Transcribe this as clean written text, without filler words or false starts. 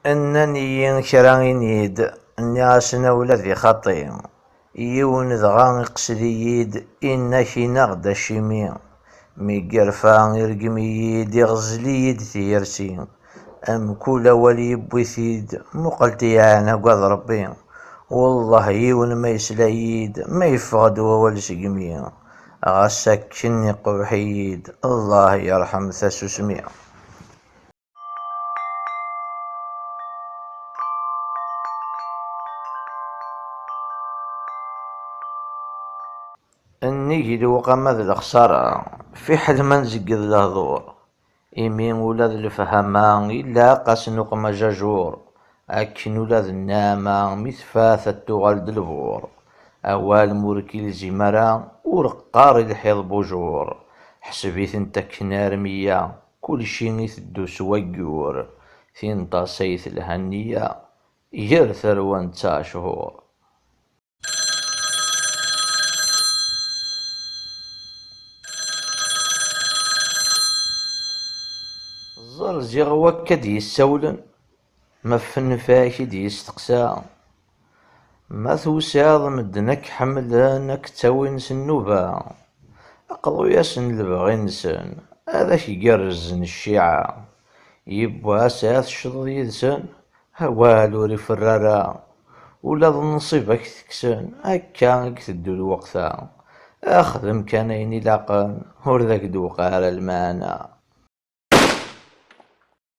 أنني كرا إنيد أني عاسنا ولا ذي خطي يون دغا يقصديد إنك نغدا شيمي ميقرفا يرقميد يغزليد تيرسي أم كل ولي بوثيد مقلتي أنا قد ربي والله يون ما يسلايد ما يفقد وول سقمي غسك كني قوحيد الله يرحم ثسوسمي. النيجي الوقمة ذي الخسارة في حد ما نزقد الهضور إمين ولاد الفهمان إلا قاس نقمة جاجور أكن ولاد النامة مثفاثة تغال دلبور أوال موركي الزمرة ورقار الحيض بوجور حسبيت انت كنار مية كل شي يثدو سويور ثين طاسيت الهنية ير ثروان تا شهور. زرزيغ وكا ديساولن ما فنفاك ديستقسا ما توسعض مدنك حملانك تاوينس النوبة أقضو ياسن لبغينسن هذاك يقرزن الشيعة يبوا ساث شض يدسن هوالو ريفرارا ولا نصيبك تكسن هكا تدو الوقتا أخدم كان يني لاقن ور ذاك دوقا على المانا.